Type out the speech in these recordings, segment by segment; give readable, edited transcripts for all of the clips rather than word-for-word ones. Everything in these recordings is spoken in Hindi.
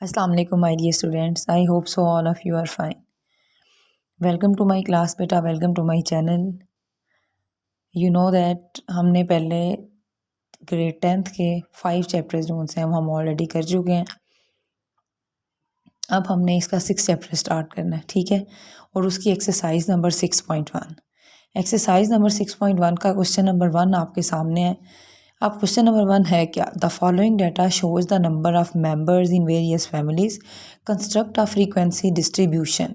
Assalamu alaikum my dear students. I hope so all of you are fine. Welcome to my class beta. Welcome to my channel. You know that हमने पहले ग्रेड 10th के 5 चैप्टर्स जो उनसे हम ऑलरेडी कर चुके हैं. अब हमने इसका 6 चैप्टर स्टार्ट करना है, ठीक है. और उसकी एक्सरसाइज नंबर 6.1. एक्सरसाइज नंबर 6.1 का क्वेश्चन नंबर 1 आपके सामने है. अब क्वेश्चन नंबर 1 है क्या? The following data shows the number of members in various families. Construct a frequency distribution.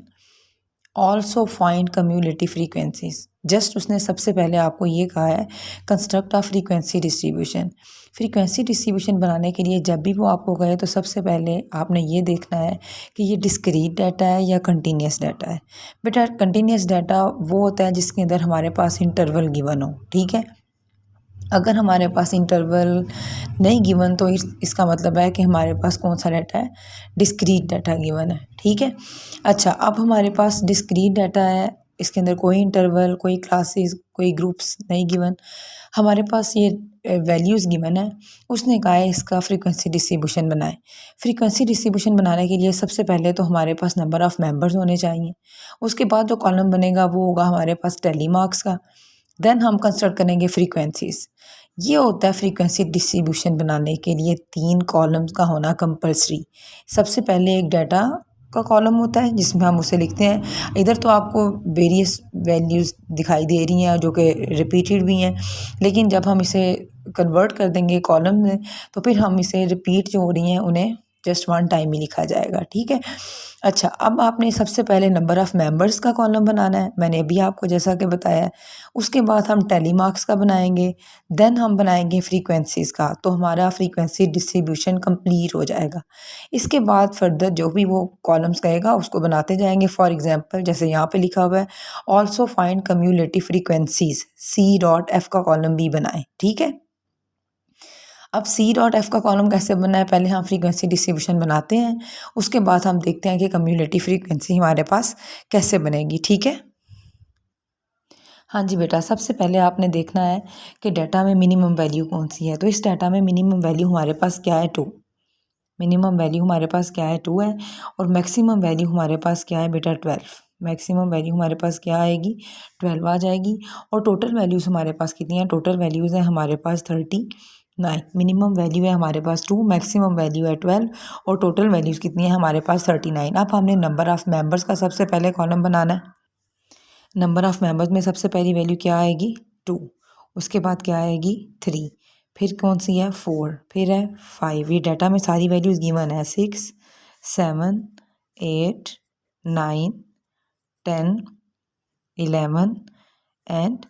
Also find cumulative frequencies. Just उसने सबसे पहले आपको ये कहा है construct of frequency distribution. Frequency distribution बनाने के लिए जब भी वो आपको कहे तो सबसे पहले आपने ये देखना है कि ये डिस्क्रीट डाटा है या कंटिन्यूस डाटा है. बेटा कंटिन्यूस डाटा वो होता है जिसके अंदर हमारे पास इंटरवल गिवन हो, ठीक है. अगर हमारे पास इंटरवल नहीं गिवन तो इसका मतलब है कि हमारे पास कौन सा डाटा है, डिस्क्रीट डाटा गिवन है, ठीक है. अच्छा, अब हमारे पास डिस्क्रीट डाटा है, इसके अंदर कोई इंटरवल, कोई क्लासेस, कोई ग्रुप्स नहीं गिवन, हमारे पास ये वैल्यूज़ गिवन है. उसने कहा है इसका फ्रीक्वेंसी डिस्ट्रीब्यूशन बनाए. फ्रीक्वेंसी डिस्ट्रीब्यूशन बनाने के लिए सबसे पहले तो हमारे पास नंबर ऑफ़ मेंबर्स होने चाहिए. उसके बाद जो कॉलम बनेगा वो होगा हमारे पास टेली मार्क्स का. देन हम कंस्ट्रक्ट करेंगे फ्रीक्वेंसीज. ये होता है फ्रीक्वेंसी डिस्ट्रीब्यूशन बनाने के लिए 3 कॉलम्स का होना कंपलसरी. सबसे पहले एक डाटा का कॉलम होता है जिसमें हम उसे लिखते हैं. इधर तो आपको वेरियस वैल्यूज़ दिखाई दे रही हैं जो कि रिपीटेड भी हैं, लेकिन जब हम इसे कन्वर्ट कर देंगे कॉलम में तो फिर हम इसे रिपीट जो हो रही हैं उन्हें जस्ट 1 टाइम ही लिखा जाएगा, ठीक है. अच्छा, अब आपने सबसे पहले नंबर ऑफ़ मेंबर्स का कॉलम बनाना है, मैंने अभी आपको जैसा कि बताया है. उसके बाद हम टेली मार्क्स का बनाएंगे. देन हम बनाएंगे फ्रीक्वेंसीज़ का, तो हमारा फ्रीक्वेंसी डिस्ट्रीब्यूशन कंप्लीट हो जाएगा. इसके बाद फर्दर जो भी वो कॉलम्स कहेगा उसको बनाते जाएंगे. फॉर एग्जांपल जैसे यहाँ पे लिखा हुआ है also find cumulative frequencies, C.F का कॉलम भी बनाएं, ठीक है. अब C.F का कॉलम कैसे बनना है, पहले हम फ्रीक्वेंसी डिस्ट्रीब्यूशन बनाते हैं, उसके बाद हम देखते हैं कि कम्यूलेटिव फ्रीक्वेंसी हमारे पास कैसे बनेगी, ठीक है. हाँ जी बेटा, सबसे पहले आपने देखना है कि डाटा में मिनिमम वैल्यू कौन सी है. तो इस डाटा में मिनिमम वैल्यू हमारे पास क्या है, 2. मिनिमम वैल्यू हमारे पास क्या है, 2 है. और मैक्सिमम वैल्यू हमारे पास क्या है बेटा, 12. मैक्सिमम वैल्यू हमारे पास क्या आएगी, 12 आ जाएगी. और टोटल वैल्यूज़ हमारे पास कितनी हैं, टोटल वैल्यूज़ हैं हमारे पास 39. मिनिमम वैल्यू है हमारे पास 2, मैक्सिमम वैल्यू है 12 और टोटल वैल्यूज़ कितनी है हमारे पास 39. अब हमने नंबर ऑफ़ मेंबर्स का सबसे पहले कॉलम बनाना है. नंबर ऑफ़ मेंबर्स में सबसे पहली वैल्यू क्या आएगी, 2. उसके बाद क्या आएगी, 3. फिर कौन सी है, 4. फिर है 5. ये डाटा में सारी वैल्यूज़ गिवन है. 6, 7, 8, 9, 10, 11 एंड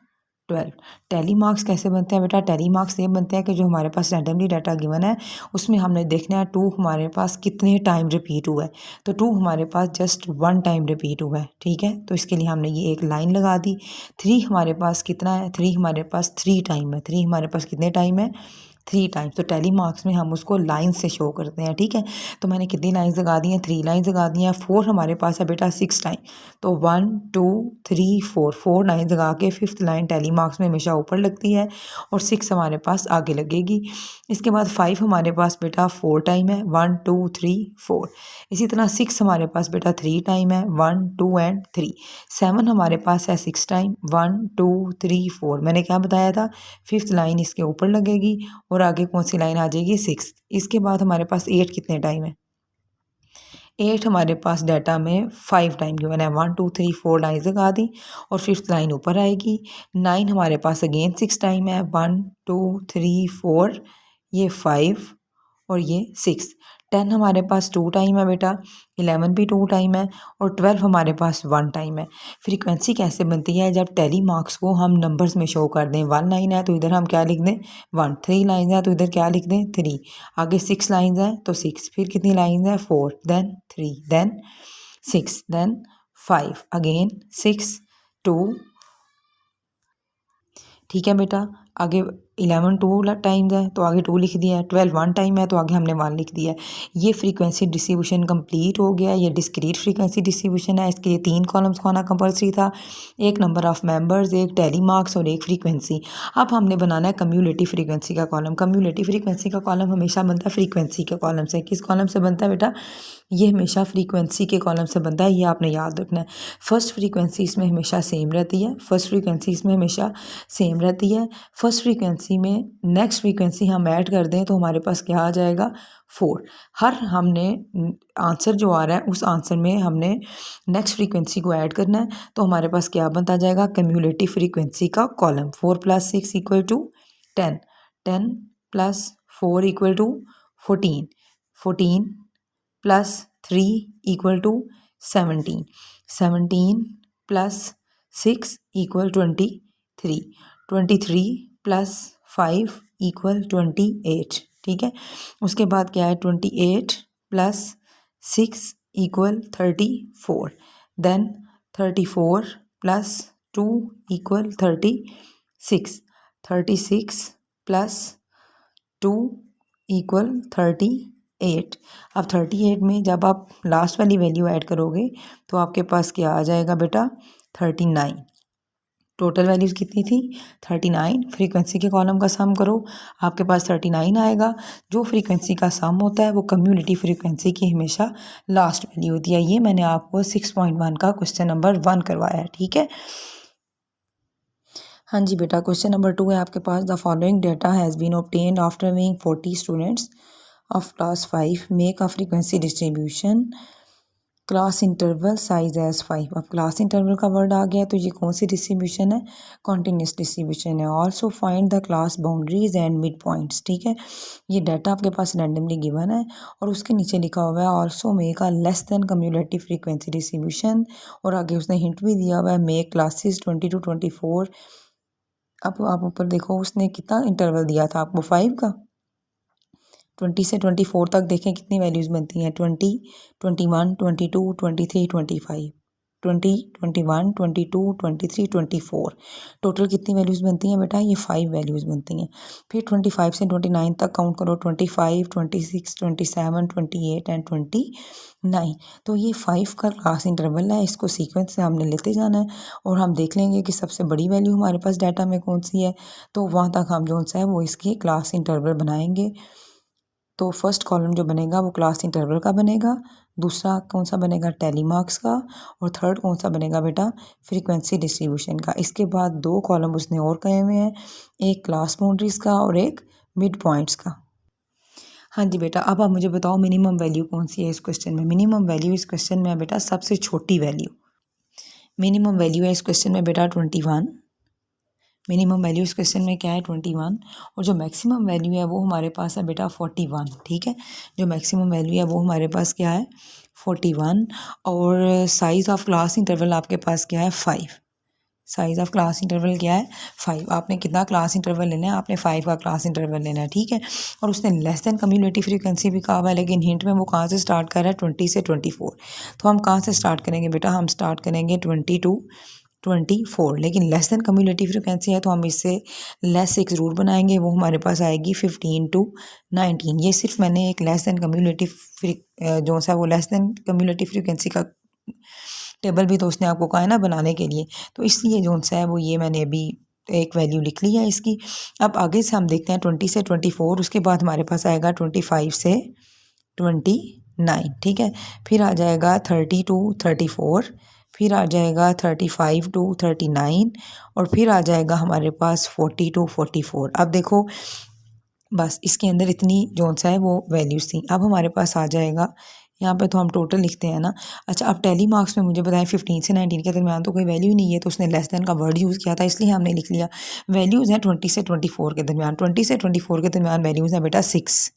12. टेली मार्क्स कैसे बनते हैं बेटा, टेली मार्क्स ये बनते हैं कि जो हमारे पास रैंडमली डाटा गिवन है उसमें हमने देखना है 2 हमारे पास कितने टाइम रिपीट हुआ है. तो 2 हमारे पास जस्ट 1 टाइम रिपीट हुआ है, ठीक है. तो इसके लिए हमने ये एक लाइन लगा दी. 3 हमारे पास कितना है, 3 हमारे पास 3 टाइम है. 3 हमारे पास कितने टाइम है, 3 टाइम्स. तो टेली मार्क्स में हम उसको लाइन से शो करते हैं, ठीक है. तो मैंने कितनी लाइन्स लगा दी हैं, 3 लाइन्स लगा दी हैं. 4 हमारे पास है बेटा 6 टाइम. तो 1 2 3 4 लाइन्स लगा के 5th लाइन टेली मार्क्स में हमेशा ऊपर लगती है और 6 हमारे पास आगे लगेगी. इसके बाद 5 हमारे पास बेटा 4 टाइम है, 1 2 3 4. इसी तरह 6 हमारे पास बेटा 3 टाइम है, 1 2 एंड 3. 7 हमारे पास है 6 टाइम, 1 2 3 4. मैंने क्या बताया था, 5th लाइन इसके ऊपर लगेगी और आगे कौन सी लाइन आ जाएगी, 6. इसके बाद हमारे पास 8 कितने टाइम है, 8 हमारे पास डाटा में 5 टाइम गिवन है. 1 2 3 4 लाइन्स लगा दी और 5th लाइन ऊपर आएगी. 9 हमारे पास अगेन 6 टाइम है, 1 2 3 4, ये 5 और ये 6. 10 हमारे पास 2 टाइम है बेटा, 11 भी 2 टाइम है और 12 हमारे पास 1 टाइम है. फ्रीक्वेंसी कैसे बनती है, जब टेली मार्क्स को हम नंबर्स में शो कर दें. 1 लाइन है तो इधर हम क्या लिख दें, 1. 3 लाइन है तो इधर क्या लिख दें, 3. आगे 6 लाइन है तो 6. फिर कितनी लाइन है, 4, देन 3, देन 6, देन 5, अगेन 6 2. ठीक है बेटा, आगे 11 2 टाइम्स है तो आगे 2 लिख दिया है, 12 1 टाइम है तो आगे हमने 1 लिख दिया है। ये फ्रीक्वेंसी डिस्ट्रीब्यूशन कंप्लीट हो गया। ये डिस्क्रीट फ्रीक्वेंसी डिस्ट्रीब्यूशन है। इसके लिए 3 कॉलम्स को आना कंपल्सरी था, एक नंबर ऑफ मेंबर्स, एक टैली मार्क्स और एक फ्रीक्वेंसी। अब हमने बनाना है कम्युलेटिव फ्रीक्वेंसी का कॉलम। कम्युलेटिव फ्रीक्वेंसी का कॉलम हमेशा बनता है फ्रीक्वेंसी के कॉलम से। किस कॉलम से बनता है बेटा? ये हमेशा फ्रीक्वेंसी के कॉलम से बनता है, ये आपने याद रखना है। फर्स्ट फ्रीक्वेंसी इसमें हमेशा सेम रहती है, फर्स्ट फ्रीक्वेंसी इसमें हमेशा सेम रहती है। फर्स्ट फ्रीक्वेंसी में नेक्स्ट फ्रीक्वेंसी हम ऐड कर दें तो हमारे पास क्या आ जाएगा? 4। हर हमने आंसर जो आ रहा है उस आंसर में हमने नेक्स्ट फ्रीक्वेंसी को ऐड करना है तो हमारे पास क्या बनता जाएगा? कम्युलेटिव फ्रीक्वेंसी का कॉलम। 4 + 6 = 10, 10 + 4 = 14, 14 + 3 = 17, 17 + 6 = 23, 23 + 5 = 28। ठीक है, उसके बाद क्या है? 28 + 6 = 34, देन 34 + 2 = 36, 36 + 2 = 38। अब 38 में जब आप लास्ट वाली वैल्यू ऐड करोगे तो आपके पास क्या आ जाएगा बेटा? 39। टोटल वैल्यूज़ कितनी थी? 39। फ्रीक्वेंसी के कॉलम का सम करो, आपके पास 39 आएगा। जो फ्रीक्वेंसी का सम होता है वो कम्युलेटिव फ्रीक्वेंसी की हमेशा लास्ट वैल्यू होती है। ये मैंने आपको 6.1 का क्वेश्चन नंबर 1 करवाया है। ठीक है, हाँ जी बेटा, क्वेश्चन नंबर 2 है आपके पास। The following data has been obtained after being 40 students of class 5 make a frequency distribution class interval size as 5। अब क्लास इंटरवल का वर्ड आ गया तो ये कौन सी डिस्ट्रीब्यूशन है? कॉन्टिन्यूस डिस्ट्रीब्यूशन है। Also find the class boundaries and mid points. ठीक है, ये डाटा आपके पास रैंडमली गिवन है और उसके नीचे लिखा हुआ है also make a less than cumulative frequency distribution, और आगे उसने हिंट भी दिया हुआ है मेक क्लासेस 20 to 24। अब आप ऊपर देखो उसने कितना इंटरवल दिया था आपको? 5 का। 20 से 24 तक देखें कितनी वैल्यूज़ बनती हैं? 20, 21, 22, 23, 25, 20, 21, 22, 23, 24। टोटल कितनी वैल्यूज़ बनती हैं बेटा? ये 5 वैल्यूज़ बनती हैं। फिर 25 से 29 तक काउंट करो। 25, 26, 27, 28 एंड 29। तो ये 5 का क्लास इंटरवल है। इसको सीक्वेंस से हमने लेते जाना है और हम देख लेंगे कि सबसे बड़ी वैल्यू हमारे पास डाटा में कौन सी है, तो वहाँ तक हम जो सा है वो इसकी क्लास इंटरवल बनाएंगे। तो फर्स्ट कॉलम जो बनेगा वो क्लास इंटरवल का बनेगा, दूसरा कौन सा बनेगा? टैली मार्क्स का, और थर्ड कौन सा बनेगा बेटा? फ्रीक्वेंसी डिस्ट्रीब्यूशन का। इसके बाद 2 कॉलम उसने और कहे हुए हैं, एक क्लास बाउंड्रीज का और एक मिड पॉइंट्स का। हाँ जी बेटा, अब आप मुझे बताओ मिनिमम वैल्यू कौन सी है इस क्वेश्चन में? मिनिमम वैल्यू इस क्वेश्चन में है बेटा सबसे छोटी वैल्यू। मिनिमम वैल्यू है इस क्वेश्चन में बेटा 21। मिनिमम वैल्यू इस क्वेश्चन में क्या है? 21। और जो मैक्सिमम वैल्यू है वो हमारे पास है बेटा 41। ठीक है, जो मैक्सिमम वैल्यू है वो हमारे पास क्या है? 41। और साइज़ ऑफ क्लास इंटरवल आपके पास क्या है? 5। साइज़ ऑफ क्लास इंटरवल क्या है? 5। आपने कितना क्लास इंटरवल लेना है? आपने 5 का क्लास इंटरवल लेना है। ठीक है, और उसने लेस देन कम्युलेटिव फ्रीक्वेंसी भी कहा हुआ है, लेकिन हिंट में वो कहाँ से स्टार्ट कर रहा है? 20 से 24। तो हम कहाँ से स्टार्ट करेंगे बेटा? हम स्टार्ट करेंगे 20 to 24, लेकिन लेस देन कम्युलेटिव फ्रिक्वेंसी है तो हम इससे लेस एक ज़रूर बनाएंगे, वो हमारे पास आएगी 15 to 19। ये सिर्फ मैंने एक लेस देन कम्युलेटिव जो सा वो लेस देन कम्युलेटिव फ्रिक्वेंसी का टेबल भी तो उसने आपको कहा है ना बनाने के लिए, तो इसलिए जो सा है वो ये मैंने अभी एक वैल्यू लिख ली है इसकी। अब आगे से हम देखते हैं 20 से 24, उसके बाद हमारे पास आएगा 25 से 29। ठीक है, फिर आ जाएगा 30 to 34, फिर आ जाएगा 35 to 39, और फिर आ जाएगा हमारे पास 40 to 44। अब देखो बस इसके अंदर इतनी जोन सा है वो वैल्यूज़ थी। अब हमारे पास आ जाएगा यहाँ पे तो हम टोटल लिखते हैं ना। अच्छा, अब टैली मार्क्स में मुझे बताएं 15 से 19 के दरमियान तो कोई वैल्यू नहीं है, तो उसने लेस देन का वर्ड यूज़ किया था इसलिए हमने लिख लिया। वैल्यूज़ हैं 20 से 24 के दरमियान। 20 से 24 के दरमियान वैल्यूज़ हैं बेटा 6।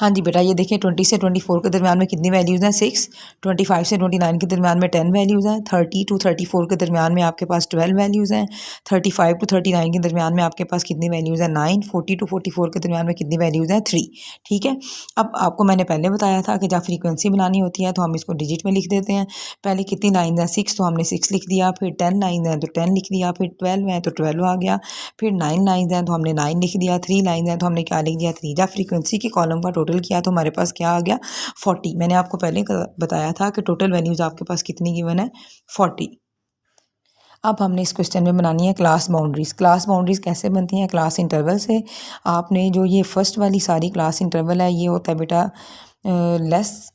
हाँ जी बेटा, ये देखिए 20 से 24 के दरमियान में कितनी वैल्यूज़ हैं 6, 25 से 29 के दरमियान में 10 वैल्यूज़ हैं, 30 टू 34 के दरमियान में आपके पास 12 वैल्यूज़ हैं, 35 टू 39 के दरमियान में आपके पास कितनी वैल्यूज़ हैं 9, 40 टू 44 के दरमियान में कितनी वैल्यूज़ हैं 3। ठीक है, अब आपको मैंने पहले बताया था कि जब फ्रीक्वेंसी बनानी होती है तो हम इसको डिजिट में लिख देते हैं। पहले कितनी लाइन है 6, तो हमने 6 लिख दिया, फिर 10 लाइन है तो 10 लिख दिया, फिर 12 है तो 12 आ गया, फिर 9 लाइन है तो हमने 9 लिख दिया, 3 लाइन है तो हमने क्या लिख दिया 3। जब फ्रीक्वेंसी के कॉलम का टोटल किया तो हमारे पास क्या आ गया 40। मैंने आपको पहले बताया था कि टोटल वैल्यूज़ आपके पास कितनी गिवन है 40। अब हमने इस क्वेश्चन में बनानी है क्लास बाउंड्रीज़। क्लास बाउंड्रीज़ कैसे बनती हैं? क्लास इंटरवल से। आपने जो ये फर्स्ट वाली सारी क्लास इंटरवल है ये होता है बेटा लेस,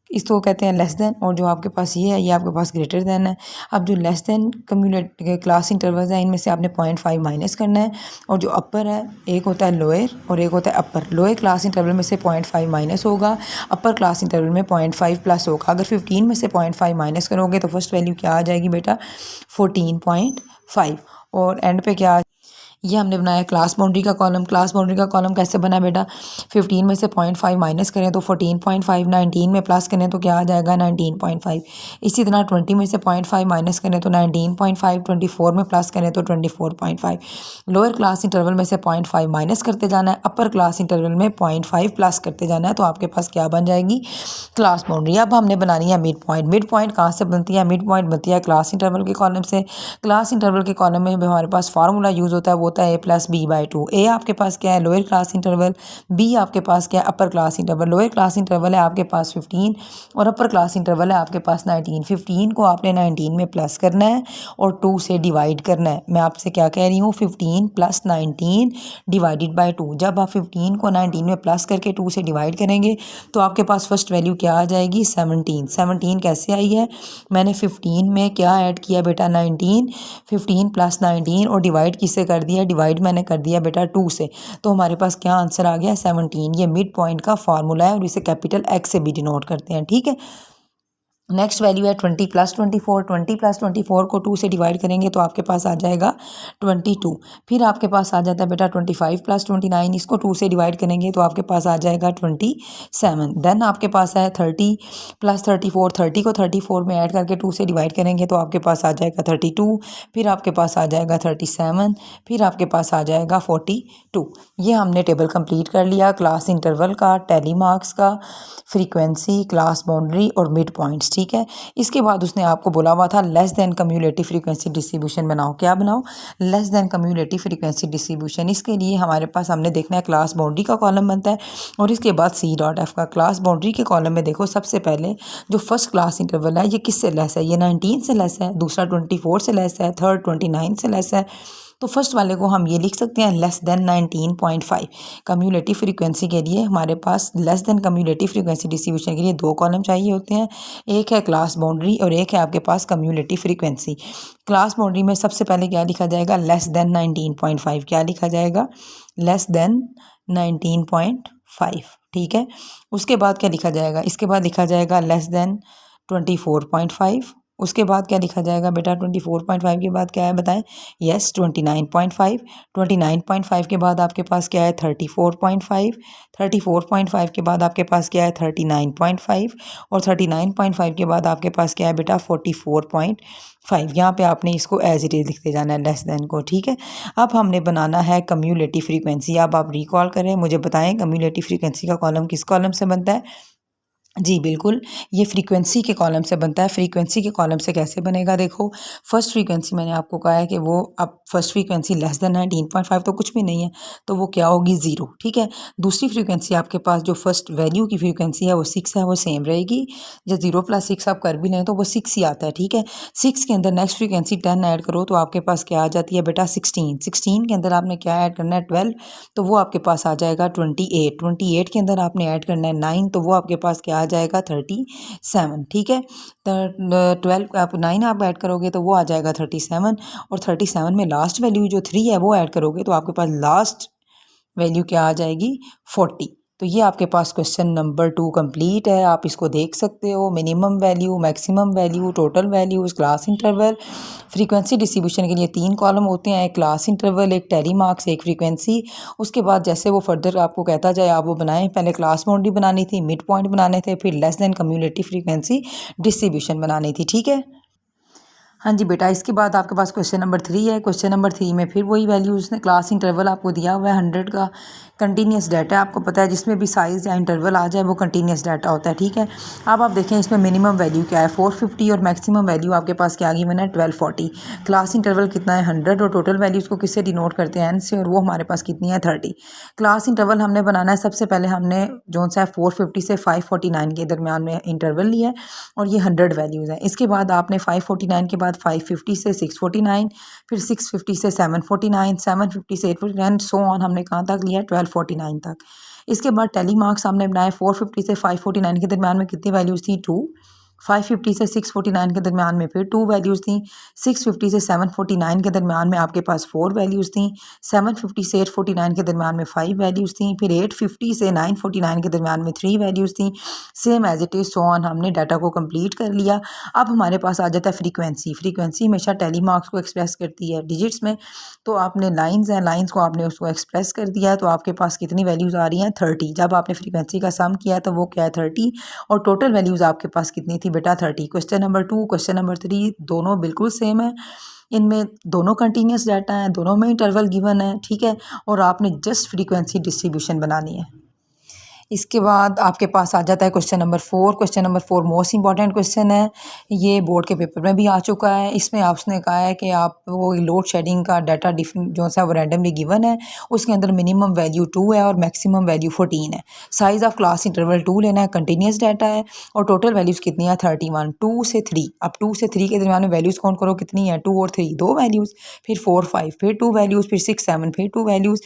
इसको कहते हैं लेस देन, और जो आपके पास ये है ये आपके पास ग्रेटर देन है। अब जो लेस देन कम्युलेट क्लास इंटरवल्स हैं इनमें से आपने 0.5 माइनस करना है, और जो अपर है एक होता है लोअर और एक होता है अपर। लोअर क्लास इंटरवल में से 0.5 माइनस होगा, अपर क्लास इंटरवल में 0.5 प्लस होगा। अगर 15 में से 0.5 माइनस करोगे तो फर्स्ट वैल्यू क्या आ जाएगी बेटा 14.5, और एंड पे क्या, ये हमने बनाया क्लास बाउंड्री का कॉलम। क्लास बाउंड्री का कॉलम कैसे बना बेटा, 15 में से 0.5 माइनस करें तो 14.5, 19 में प्लस करें तो क्या आ जाएगा 19.5। इसी तरह 20 में से 0.5 माइनस करें तो 19.5, 24 में प्लस करें तो 24.5। लोअर क्लास इंटरवल में से 0.5 माइनस करते जाना है, अपर क्लास इंटरवल में 0.5 प्लस करते जाना है, तो आपके पास क्या बन जाएगी क्लास बाउंड्री। अब हमने बनानी है मिड पॉइंट। मिड पॉइंट कहाँ से बनती है? मिड पॉइंट बनती है क्लास इंटरवल के कॉलम से। क्लास इंटरवल के कॉलम में हमारे पास फार्मूला यूज़ होता है, वो होता है a+b/2। ए आपके पास क्या है लोअर क्लास इंटरवल, बी आपके पास क्या है upper class interval. Lower class interval है आपके पास 15 और अपर क्लास इंटरवल है आपके पास 19। 15 को आपने 19 में प्लस करना है और 2 से डिवाइड करना है। मैं आपसे क्या कह रही हूँ 15 + 19 डिवाइडेड बाई 2। जब आप 15 को 19 में प्लस करके 2 से डिवाइड करेंगे तो आपके पास फर्स्ट वैल्यू क्या आ जाएगी 17। 17 कैसे आई है? मैंने 15 में क्या ऐड किया बेटा 19, 15 + 19 और डिवाइड किससे कर दिया? डिवाइड मैंने कर दिया बेटा 2 से, तो हमारे पास क्या आंसर आ गया 17। ये मिड पॉइंट का फार्मूला है और इसे कैपिटल एक्स से भी डिनोट करते हैं। ठीक है, नेक्स्ट वैल्यू है 20 + 24। 20 + 24 को 2 से डिवाइड करेंगे तो आपके पास आ जाएगा 22। फिर आपके पास आ जाता है बेटा 25 + 29, इसको 2 से डिवाइड करेंगे तो आपके पास आ जाएगा 27। देन आपके पास है 30 + 34। 30 को 34 में ऐड करके 2 से डिवाइड करेंगे तो आपके पास आ जाएगा 32। फिर आपके पास आ जाएगा 37, फिर आपके पास आ जाएगा 42। ये हमने टेबल कंप्लीट कर लिया क्लास इंटरवल का, टैली मार्क्स का, फ्रीक्वेंसी, क्लास बाउंड्री और मिड पॉइंट्स। ठीक है, इसके बाद उसने आपको बोला हुआ था less than cumulative frequency distribution बनाओ। क्या बनाओ? Less than cumulative frequency distribution. इसके लिए हमारे पास हमने देखना है क्लास बाउंड्री का कॉलम बनता है और इसके बाद C.F का। क्लास बाउंड्री के कॉलम में देखो सबसे पहले जो फर्स्ट क्लास इंटरवल है ये किससे लेस है? ये 19 से लेस है, दूसरा 24 से लेस है, थर्ड 29 से लेस है। तो फर्स्ट वाले को हम ये लिख सकते हैं लेस देन 19.5। कम्युलेटिव फ्रीक्वेंसी के लिए हमारे पास less than cumulative frequency distribution के लिए 2 कॉलम चाहिए होते हैं, एक है क्लास बाउंड्री और एक है आपके पास कम्युलेटिव फ्रीक्वेंसी। क्लास बाउंड्री में सबसे पहले क्या लिखा जाएगा लेस देन 19.5। क्या लिखा जाएगा? Less than 19.5। ठीक है, उसके बाद क्या लिखा जाएगा? इसके बाद लिखा जाएगा लेस देन 24.5। उसके बाद क्या लिखा जाएगा बेटा 24.5 के बाद क्या है बताएं? यस 29.5। 29.5 के बाद आपके पास क्या है 34.5। 34.5 के बाद आपके पास क्या है 39.5 और 39.5 के बाद आपके पास क्या है बेटा 44.5। यहाँ पे आपने इसको एज इट इज़ लिखते जाना है लेस देन को। ठीक है, अब हमने बनाना है कम्युलेटिव फ्रीक्वेंसी। अब आप रिकॉल करें, मुझे बताएं कम्युलेटिव फ्रीक्वेंसी का कॉलम किस कॉलम से बनता है? जी बिल्कुल, ये फ्रीक्वेंसी के कॉलम से बनता है। फ्रीक्वेंसी के कॉलम से कैसे बनेगा? देखो फर्स्ट फ्रीक्वेंसी मैंने आपको कहा है कि वो अब फर्स्ट फ्रीक्वेंसी लेस देन 19.5 तो कुछ भी नहीं है, तो वो क्या होगी 0। ठीक है, दूसरी फ्रीक्वेंसी आपके पास जो फर्स्ट वैल्यू की फ्रीक्वेंसी है वो 6 है, वो सेम रहेगी। जब 0 + 6 आप कर भी लें तो वो 6 ही आता है। ठीक है, 6 के अंदर नेक्स्ट फ्रीक्वेंसी 10 ऐड करो तो आपके पास क्या आ जाती है बेटा 16। 16 के अंदर आपने क्या ऐड करना है 12, तो वो आपके पास आ जाएगा 28। 28 के अंदर आपने ऐड करना है 9, तो वो आपके पास क्या आ जाएगा 37। ठीक है, 12 आप 9 आप ऐड करोगे तो वो आ जाएगा 37 और 37 में लास्ट वैल्यू जो 3 है वो ऐड करोगे तो आपके पास लास्ट वैल्यू क्या आ जाएगी 40। तो ये आपके पास क्वेश्चन नंबर 2 कंप्लीट है। आप इसको देख सकते हो, minimum value, maximum value, total values, class interval. Frequency distribution के लिए 3 कॉलम होते हैं, एक क्लास इंटरवल, एक टेली मार्क्स, एक फ्रीक्वेंसी। उसके बाद जैसे वो फर्दर आपको कहता जाए आप वो बनाएं। पहले क्लास बाउंड्री बनानी थी, मिड पॉइंट बनाने थे, फिर less than cumulative frequency distribution बनानी थी। ठीक है। हाँ जी बेटा, इसके बाद आपके पास क्वेश्चन नंबर 3 है। क्वेश्चन नंबर 3 में फिर वही वैल्यू उसने क्लास इंटरवल आपको दिया हुआ है 100 का। कंटिन्यूस डाटा आपको पता है, जिसमें भी साइज़ या इंटरवल आ जाए वो कंटिन्यूस डाटा होता है। ठीक है। अब आप देखें इसमें मिनिमम वैल्यू क्या है 450 और मैक्सिमम वैल्यू आपके पास क्या गिवन है 1240। क्लास इंटरवल कितना है 100 और टोटल वैल्यूज़ को किससे डिनोट करते हैं एन से, और वो हमारे पास कितनी है 30। क्लास इंटरवल हमने बनाना है, सबसे पहले हमने जो सा 450 से 549 के दरमियान में इंटरवल लिया है और ये 100 वैल्यूज़ हैं। इसके बाद आपने 549 के बाद 550 से 649, फिर 650 से 749, 750 से 849, सो ऑन हमने कहाँ तक लिया 1249 तक। इसके बाद टेली मार्क्स हमने बनाए 450 से 549 के दरमियान में कितनी वैल्यूज़ थी 2। 550 से 649 के दरमियान में फिर 2 वैल्यूज़ थी। 650 से 749 के दरमियान में आपके पास 4 वैल्यूज़ थी। 750 से 849 के दरमियान में 5 वैल्यूज़ थी। फिर 850 से 949 के दरमियान में 3 वैल्यूज़ थी। Same as it is so on हमने डाटा को कंप्लीट कर लिया। अब हमारे पास आ जाता है फ्रीक्वेंसी। फ्रीक्वेंसी हमेशा टेली मार्क्स को एक्सप्रेस करती है डिजिट्स में, तो आपने लाइंस हैं, लाइंस को आपने उसको एक्सप्रेस कर दिया, तो आपके पास कितनी वैल्यूज़ आ रही हैं 30। जब आपने फ्रीक्वेंसी का सम किया तो वो क्या है 30, और टोटल वैल्यूज़ आपके पास कितनी थी बेटा 30। क्वेश्चन नंबर 2 क्वेश्चन नंबर 3 दोनों बिल्कुल सेम है, इनमें दोनों कंटिन्यूस डाटा है, दोनों में इंटरवल गिवन है। ठीक है। और आपने जस्ट फ्रीक्वेंसी डिस्ट्रीब्यूशन बनानी है। इसके बाद आपके पास आ जाता है question number 4। Question number 4 most important question है, ये बोर्ड के पेपर में भी आ चुका है। इसमें आपने कहा है कि आप वो लोड शेडिंग का डाटा जो सा वो रैंडमली गिवन है, उसके अंदर मिनिमम वैल्यू 2 है और मैक्सिमम वैल्यू 14 है। साइज़ ऑफ क्लास इंटरवल 2 लेना है, कंटिन्यूस डाटा है, और टोटल वैल्यूज़ कितनी है 31। 2 से 3, अब 2 से 3 के दरमियान में वैल्यूज़ काउंट करो कितनी है 2 और 3 2 वैल्यूज़, फिर 4 5 फिर 2 वैल्यूज़, फिर 6 7 फिर 2 वैल्यूज़,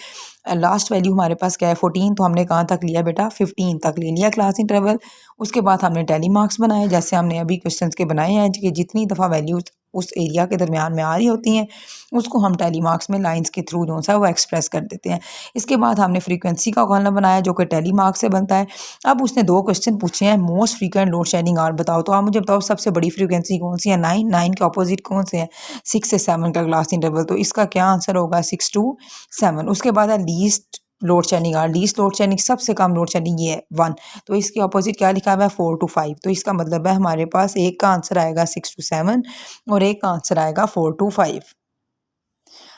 लास्ट वैल्यू हमारे पास क्या है 14। तो हमने कहाँ तक लिया बेटा 15 तक ले लिया क्लास इंटरवल। उसके बाद हमने टेली मार्क्स बनाए, जैसे हमने अभी क्वेश्चंस के बनाए हैं कि जितनी दफ़ा वैल्यूज उस एरिया के दरमियान में आ रही होती हैं उसको हम टेली मार्क्स में लाइंस के थ्रू जो सा वो एक्सप्रेस कर देते हैं। इसके बाद हमने फ्रीक्वेंसी का कॉलम बनाया जो कि टेली मार्क्स से बनता है। अब उसने 2 क्वेश्चन पूछे हैं, most frequent load shedding are बताओ, तो आप मुझे बताओ सबसे बड़ी फ्रीक्वेंसी कौन सी है 9, 9 के अपोजिट कौन से हैं 6 से 7 का क्लास इंटरवल, तो इसका क्या आंसर होगा 6 to 7। उसके बाद है least load shedding are, least load shedding सबसे कम लोड शेडिंग ये है 1, तो इसके अपोजिट क्या लिखा हुआ है 4 to 5, तो इसका मतलब है हमारे पास एक का आंसर आएगा 6 to 7 और एक का आंसर आएगा 4 to 5।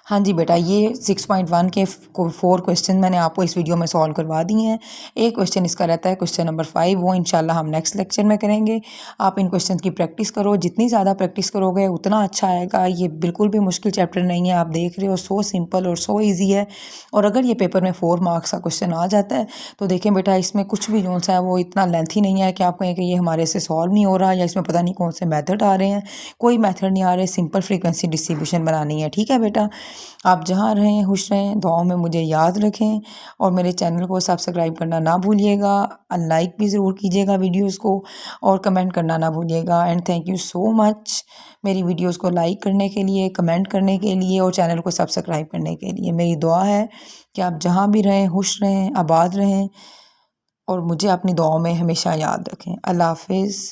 हाँ जी बेटा, ये 6.1 के 4 क्वेश्चन मैंने आपको इस वीडियो में सॉल्व करवा दिए हैं। एक क्वेश्चन इसका रहता है क्वेश्चन नंबर 5, वो इंशाल्लाह हम नेक्स्ट लेक्चर में करेंगे। आप इन क्वेश्चन की प्रैक्टिस करो, जितनी ज़्यादा प्रैक्टिस करोगे उतना अच्छा आएगा। ये बिल्कुल भी मुश्किल चैप्टर नहीं है, आप देख रहे हो सो सिंपल और सो ईजी है। और अगर ये पेपर में 4 मार्क्स का क्वेश्चन आ जाता है तो देखें बेटा इसमें कुछ भी जो सा है वो इतना लेंथी नहीं है कि आप कहें कि ये हमारे से सॉल्व नहीं हो रहा या इसमें पता नहीं कौन से मेथड आ रहे हैं। कोई मेथड नहीं आ रहे, सिंपल फ्रीक्वेंसी डिस्ट्रीब्यूशन बनानी है। ठीक है बेटा, आप जहाँ रहें खुश रहें, दुआओं में मुझे याद रखें और मेरे चैनल को सब्सक्राइब करना ना भूलिएगा। लाइक भी ज़रूर कीजिएगा वीडियोस को और कमेंट करना ना भूलिएगा। And thank you so much मेरी वीडियोस को लाइक करने के लिए, कमेंट करने के लिए और चैनल को सब्सक्राइब करने के लिए। मेरी दुआ है कि आप जहाँ भी रहें खुश रहें, आबाद रहें और मुझे अपनी दुआओं में हमेशा याद रखें। अल्लाह हाफिज़।